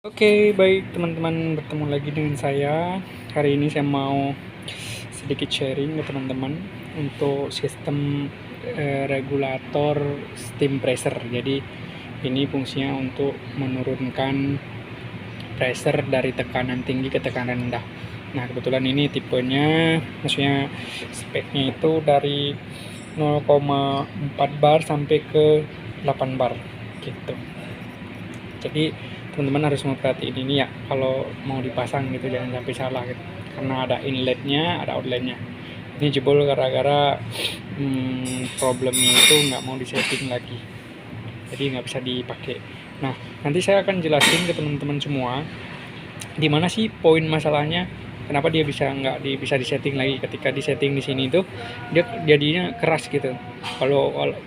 Oke, baik teman-teman, bertemu lagi dengan saya. Hari ini saya mau sedikit sharing ke teman-teman untuk sistem regulator steam pressure. Jadi ini fungsinya untuk menurunkan pressure dari tekanan tinggi ke tekanan rendah. Nah, kebetulan ini tipenya, maksudnya speknya itu dari 0,4 bar sampai ke 8 bar gitu. Jadi teman-teman harus memperhatiin ini ya, kalau mau dipasang gitu jangan sampai salah gitu, karena ada inletnya, ada outletnya. Ini jebol gara-gara problemnya itu nggak mau disetting lagi, jadi nggak bisa dipakai. Nah, nanti saya akan jelasin ke teman-teman semua di mana sih poin masalahnya, kenapa dia nggak bisa disetting lagi. Ketika disetting di sini tuh dia jadinya keras gitu,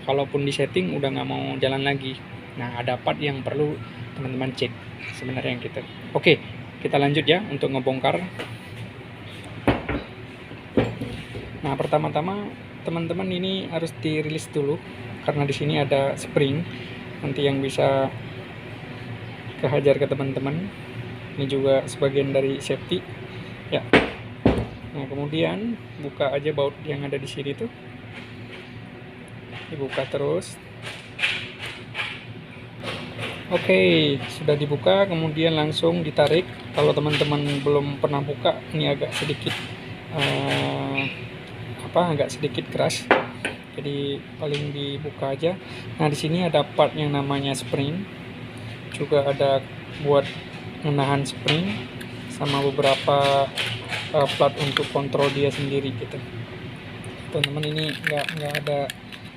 kalaupun disetting udah nggak mau jalan lagi. Nah, ada part yang perlu teman-teman cek sebenarnya yang gitu. Oke, kita lanjut ya untuk ngebongkar. Nah, pertama-tama teman-teman ini harus dirilis dulu, karena di sini ada spring nanti yang bisa kehajar ke teman-teman. Ini juga sebagian dari safety ya. Nah, kemudian buka aja baut yang ada di sini tuh, dibuka terus. Oke, sudah dibuka, kemudian langsung ditarik. Kalau teman-teman belum pernah buka, ini agak sedikit keras, jadi paling dibuka aja. Nah, di sini ada part yang namanya spring, juga ada buat menahan spring, sama beberapa plat untuk kontrol dia sendiri gitu. Teman-teman, ini nggak ada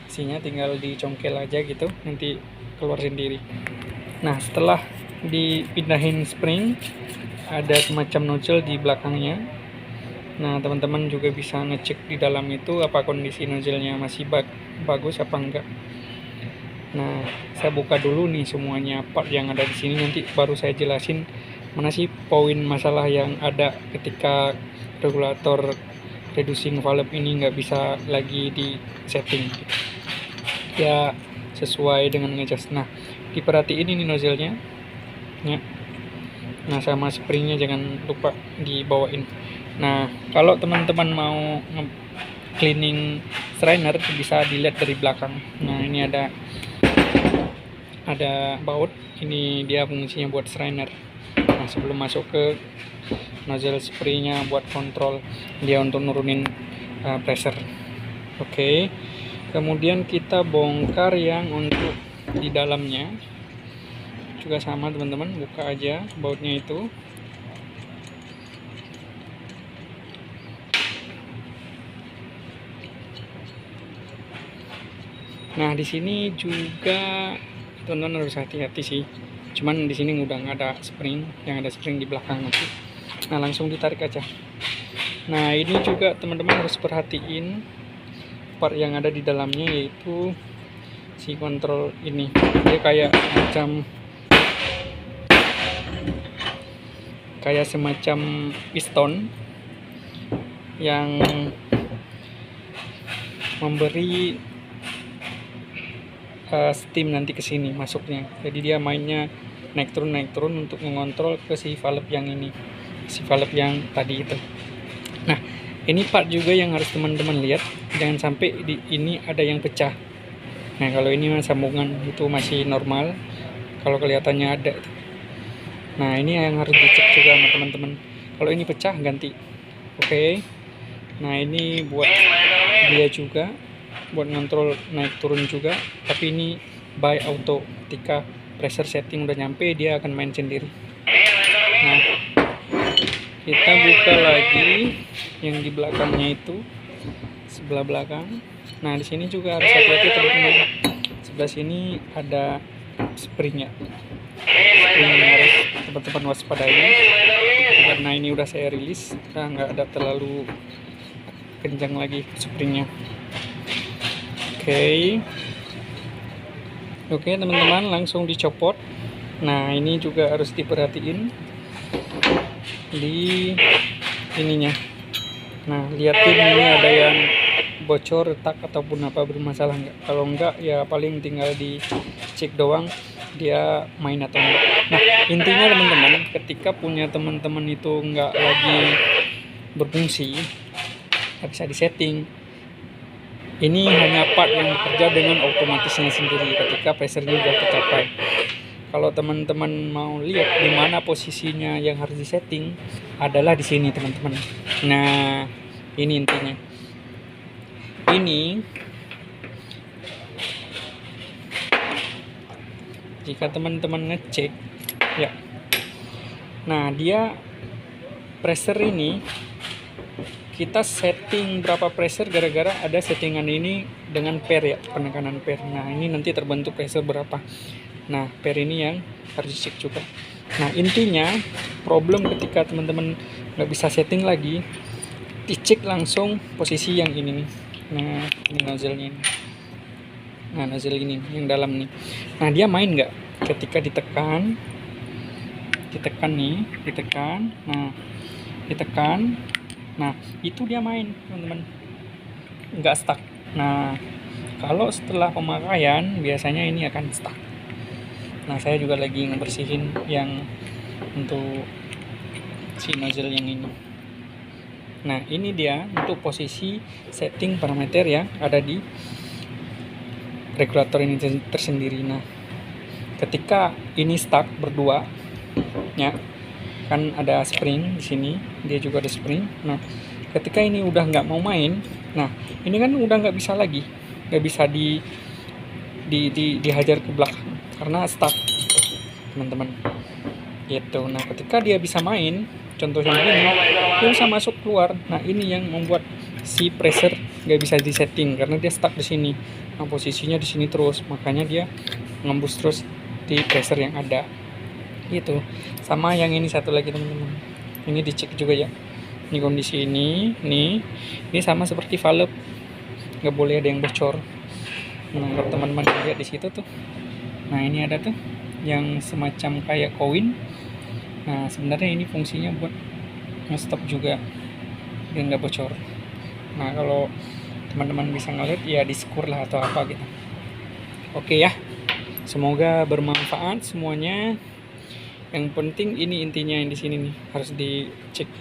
isinya, tinggal dicongkel aja gitu, nanti keluar sendiri. Nah, setelah dipindahin spring, ada semacam nozzle di belakangnya. Nah, teman-teman juga bisa ngecek di dalam itu apa kondisi nozzle-nya masih bagus apa enggak. Nah, saya buka dulu nih semuanya part yang ada di sini, nanti baru saya jelasin mana sih poin masalah yang ada ketika regulator reducing valve ini nggak bisa lagi di setting ya sesuai dengan ngecas. Nah, diperhatiin ini nozzle-nya ya. Nah, sama springnya jangan lupa dibawain. Nah, kalau teman-teman mau cleaning strainer bisa dilihat dari belakang. Nah, ini ada baut, ini dia fungsinya buat strainer. Nah, sebelum masuk ke nozzle spraynya buat kontrol dia untuk nurunin pressure. Oke, kemudian kita bongkar yang untuk di dalamnya juga sama teman-teman, buka aja bautnya itu. Nah, di sini juga teman-teman harus hati-hati sih, cuman di sini udah nggak ada spring, yang ada spring di belakang nanti. Nah, langsung ditarik aja. Nah, ini juga teman-teman harus perhatiin part yang ada di dalamnya, yaitu si kontrol ini. Dia kayak semacam piston yang memberi steam nanti ke sini masuknya. Jadi dia mainnya naik turun untuk mengontrol ke si valve yang ini, si valve yang tadi itu. Nah, ini part juga yang harus teman-teman lihat, jangan sampai di ini ada yang pecah. Nah, kalau ini sambungan itu masih normal, kalau kelihatannya ada. Nah, ini yang harus dicek juga sama teman-teman. Kalau ini pecah, ganti. Oke. Nah, ini buat dia juga, buat ngontrol naik turun juga, tapi ini by auto. Ketika pressure setting udah nyampe, dia akan main sendiri. Nah, kita buka lagi yang di belakangnya itu, sebelah belakang. Nah, di sini juga harus hati-hati teman-teman. Sebelah sini ada springnya. Spring harus teman-teman waspadai, karena ini udah saya rilis, nggak ada terlalu kencang lagi springnya. Oke teman-teman, langsung dicopot. Nah, ini juga harus diperhatiin di ininya. Nah, liatin ini ada yang bocor, retak ataupun apa, bermasalah nggak. Kalau enggak ya paling tinggal dicek doang dia main atau enggak. Nah, intinya teman-teman, ketika punya teman-teman itu enggak lagi berfungsi, nggak bisa disetting, ini hanya part yang bekerja dengan otomatisnya sendiri ketika pressure-nya sudah tercapai. Kalau teman-teman mau lihat di mana posisinya yang harus disetting, adalah di sini teman-teman. Nah, ini intinya. Ini jika teman-teman ngecek ya. Nah, dia pressure ini kita setting berapa pressure gara-gara ada settingan ini dengan pair ya, penekanan pair. Nah, ini nanti terbentuk pressure berapa. Nah, pair ini yang harus dicek juga. Nah, intinya problem ketika teman-teman nggak bisa setting lagi, dicek langsung posisi yang ini nih. Nah, ini nozzle-nya ini. Nah, nozzle ini yang dalam nih. Nah, dia main nggak ketika ditekan nih, ditekan. Nah, ditekan. Nah, itu dia main teman-teman, nggak stuck. Nah, kalau setelah pemakaian biasanya ini akan stuck. Nah, saya juga lagi ngebersihin yang untuk si nozzle yang ini. Nah, ini dia untuk posisi setting parameter yang ada di regulator ini tersendiri. Nah, ketika ini stuck berdua ya, kan ada spring di sini, dia juga ada spring. Nah, ketika ini udah nggak mau main, nah ini kan udah nggak bisa lagi, nggak bisa dihajar ke belakang karena stuck teman-teman gitu. Nah, ketika dia bisa main, contohnya ini, dia bisa masuk keluar. Nah, ini yang membuat si pressure nggak bisa disetting karena dia stuck di sini. Nah, posisinya di sini terus, makanya dia ngembus terus di pressure yang ada gitu. Sama yang ini satu lagi teman-teman, ini dicek juga ya. Ini kondisi ini sama seperti valve, nggak boleh ada yang bocor. Nah, kalau teman-teman lihat di situ tuh, nah ini ada tuh yang semacam kayak koin. Nah, sebenarnya ini fungsinya buat nge-stop juga biar nggak bocor. Nah, kalau teman-teman bisa ngeliat ya di skur lah atau apa gitu. Oke ya, semoga bermanfaat semuanya. Yang penting ini intinya yang di sini nih harus dicek.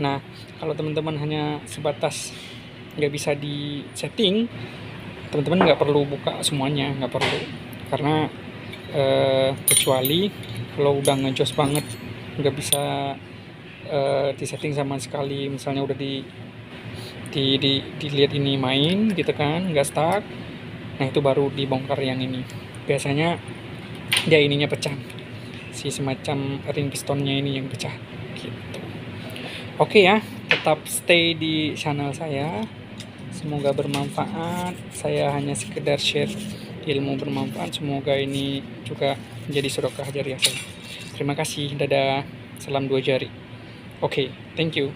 Nah, kalau teman-teman hanya sebatas nggak bisa di setting, teman-teman nggak perlu buka semuanya, nggak perlu, karena kecuali kalau udah ngejos banget nggak bisa disetting sama sekali, misalnya udah dilihat ini main gitu kan, nggak stuck. Nah, itu baru dibongkar yang ini. Biasanya dia ininya pecah, si semacam ring pistonnya ini yang pecah gitu. Oke ya, tetap stay di channel saya, semoga bermanfaat. Saya hanya sekedar share ilmu bermanfaat, semoga ini juga menjadi sedekah jariah saya. Terima kasih, dadah, salam 2 jari. Oke, thank you.